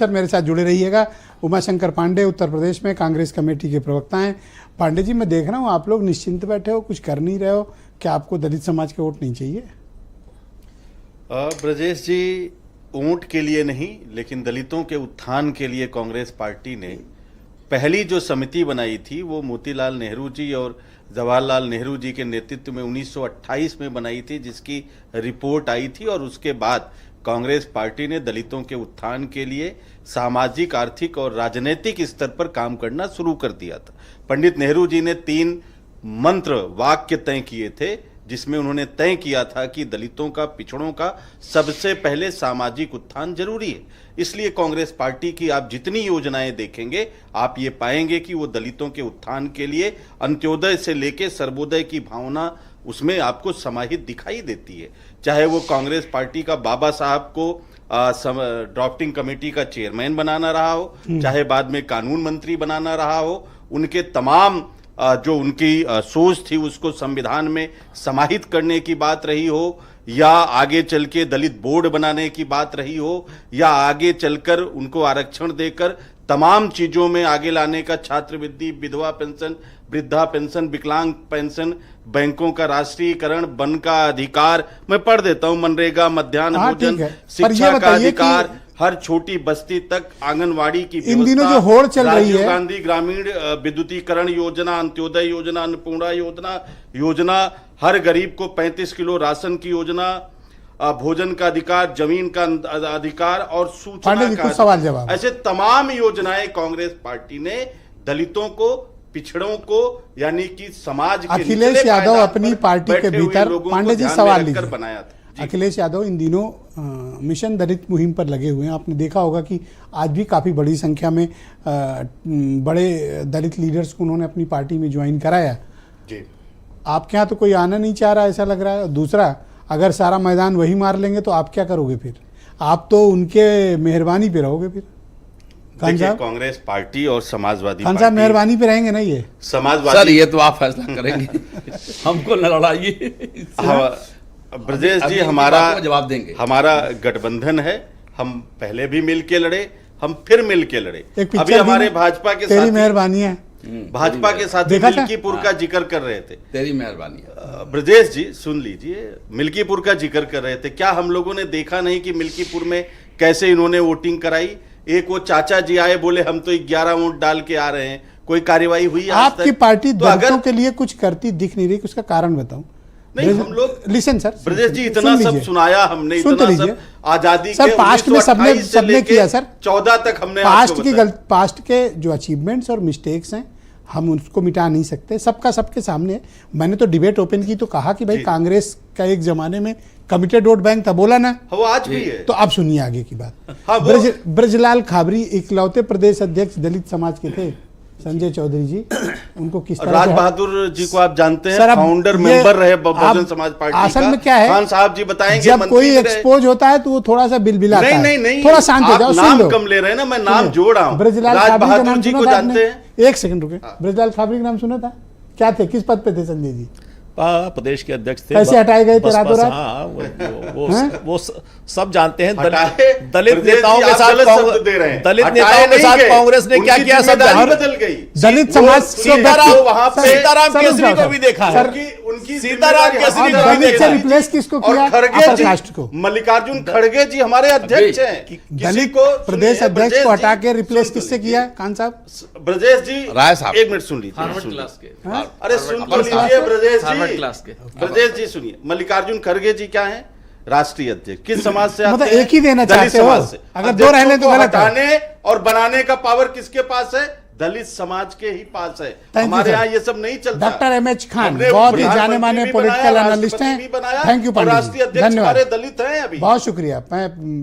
Sir मेरे साथ जुड़े रहिएगा। उमाशंकर पांडे उत्तर प्रदेश में कांग्रेस कमेटी के प्रवक्ता हैं। पांडे जी, मैं देख रहा हूँ आप लोग निश्चिंत बैठे हो, कुछ कर नहीं रहे हो। क्या आपको दलित समाज के वोट नहीं चाहिए? ब्रजेश जी, वोट के लिए नहीं, लेकिन दलितों के उत्थान के लिए कांग्रेस पार्टी ने पहली जो समिति बनाई थी वो मोतीलाल नेहरू जी और जवाहरलाल नेहरू जी के नेतृत्व में 1928 में बनाई थी, जिसकी रिपोर्ट आई थी। और उसके बाद कांग्रेस पार्टी ने दलितों के उत्थान के लिए सामाजिक, आर्थिक और राजनीतिक स्तर पर काम करना शुरू कर दिया था। पंडित नेहरू जी ने 3 मंत्र वाक्य तय किए थे, जिसमें उन्होंने तय किया था कि दलितों का, पिछड़ों का सबसे पहले सामाजिक उत्थान जरूरी है। इसलिए कांग्रेस पार्टी की आप जितनी योजनाएं देखेंगे, आप ये पाएंगे कि वो दलितों के उत्थान के लिए अंत्योदय से लेकर सर्वोदय की भावना उसमें आपको समाहित दिखाई देती है। चाहे वो कांग्रेस पार्टी का बाबा साहब को ड्राफ्टिंग कमेटी का चेयरमैन बनाना रहा हो, चाहे बाद में कानून मंत्री बनाना रहा हो, उनके तमाम जो उनकी सोच थी उसको संविधान में समाहित करने की बात रही हो, या आगे चल के दलित बोर्ड बनाने की बात रही हो, या आगे चलकर उनको आरक्षण देकर तमाम चीजों में आगे लाने का, छात्रवृत्ति, विधवा पेंशन, वृद्धा पेंशन, विकलांग पेंशन, बैंकों का राष्ट्रीयकरण, वन का अधिकार, मैं पढ़ देता हूं, मनरेगा, मध्याह्न भोजन, शिक्षा का अधिकार, हर छोटी बस्ती तक आंगनवाड़ी की इन दिनों जो होड़ चल रही है, राजीव गांधी ग्रामीण विद्युतीकरण योजना, अंत्योदय योजना, अन्नपूर्णा योजना, हर गरीब को 35 किलो राशन की योजना, भोजन का अधिकार, जमीन का अधिकार और सूचना का सवाल जवाब, ऐसे तमाम योजनाएं कांग्रेस पार्टी ने दलितों को, पिछड़ों को, यानी कि समाज के अखिलेश यादव अपनी पार्टी के भीतर, पांडे जी सवाल लीजिए, बनाया था। अखिलेश यादव इन दिनों मिशन दलित मुहिम पर लगे हुए हैं। आपने देखा होगा कि आज भी काफ़ी बड़ी संख्या में बड़े दलित लीडर्स को उन्होंने अपनी पार्टी में ज्वाइन कराया जी। आपके यहाँ तो कोई आना नहीं चाह रहा, ऐसा लग रहा है। दूसरा, अगर सारा मैदान वही मार लेंगे तो आप क्या करोगे फिर? आप तो उनके मेहरबानी पे रहोगे फिर। देखिए, कांग्रेस पार्टी और समाजवादी खान साहब मेहरबानी पे रहेंगे ना? ये समाजवादी, सर ये तो आप फैसला करेंगे हमको न लड़ाइए। ब्रजेश जी, हमारा जवाब देंगे। हमारा गठबंधन है, हम पहले भी मिलके लड़े, हम फिर मिलके लड़े। अभी हमारे भाजपा के तेरी मेहरबानी है, भाजपा के साथ मिल्कीपुर का जिक्र कर रहे थे। तेरी मेहरबानी है। ब्रजेश जी सुन लीजिए, मिल्कीपुर का जिक्र कर रहे थे। क्या हम लोगों ने देखा नहीं कि मिल्कीपुर में कैसे इन्होंने वोटिंग कराई? एक वो चाचा जी आए, बोले हम तो 11 वोट डाल के आ रहे हैं। कोई कार्रवाई हुई? आपकी पार्टी दलितों के लिए कुछ करती दिख नहीं रही, उसका कारण बताऊं? नहीं, हम लोग लिसन सर, ब्रजेश जी, इतना सब सुनाया हमने, इतना सब आजादी सर, के पास्ट में सबने किया सर। 14 तक हमने पास्ट के जो अचीवमेंट्स और मिस्टेक्स हैं हम उसको मिटा नहीं सकते, सबका सबके सामने है। मैंने तो डिबेट ओपन की तो कहा कि भाई कांग्रेस का एक जमाने में कमिटेड वोट बैंक था, बोला ना, वो आज भी है। तो अब सुनिए आगे की बात। हाँ, ब्रजलाल खाबरी इकलौते प्रदेश अध्यक्ष दलित समाज के थे। संजय चौधरी जी, उनको किस तरह, राज बहादुर जी को आप जानते हैं, फाउंडर मेंबर रहे बहुजन समाज पार्टी का। असल में क्या है, खान साहब जी बताएंगे। जब कोई एक्सपोज होता है तो वो थोड़ा सा बिलबिलाता है। नहीं, थोड़ा शांत हो जाओ, नाम कम ले रहे हैं ना, मैं नाम जोड़ रहा हूं। राज बहादुर जी को जानते हैं? एक सेकंड रुके, ब्रजलाल खाबरी का नाम सुना था? क्या थे, किस पद पे थे संजय जी? प्रदेश के अध्यक्ष थे। कैसे हटाए गए थे रातों रात? हाँ, वो सब जानते हैं। दलित नेताओं के साथ कांग्रेस ने क्या किया, सब बदल गई। दलित समाज सीताराम केसरी को भी देखा है, सीताराम केसरी को भी देखा है। रिप्लेस किसको किया? कास्ट को। मल्लिकार्जुन खड़गे जी हमारे अध्यक्ष हैं। दलित प्रदेश अध्यक्ष को हटा के रिप्लेस किससे किया खान साहब? ब्रजेश जी, राय साहब, एक मिनट सुन लीजिए। अरे सुन तो लीजिए ब्रजेश जी, ब्रजेश जी सुनिए। मल्लिकार्जुन खड़गे जी क्या है? राष्ट्रीय अध्यक्ष। किस समाज से? मतलब एक ही देना चाहते हो? अगर दो रहने तो गलत है। हटाने और बनाने का पावर किसके पास है? दलित समाज के ही पास है। हमारे यहाँ ये सब नहीं चलता। डॉक्टर एमएच खान बहुत ही जाने माने पॉलिटिकल एनालिस्ट हैं। थैंक यू पांडे जी, राष्ट्रीय अध्यक्ष हमारे दलित हैं। अभी बहुत शुक्रिया। मैं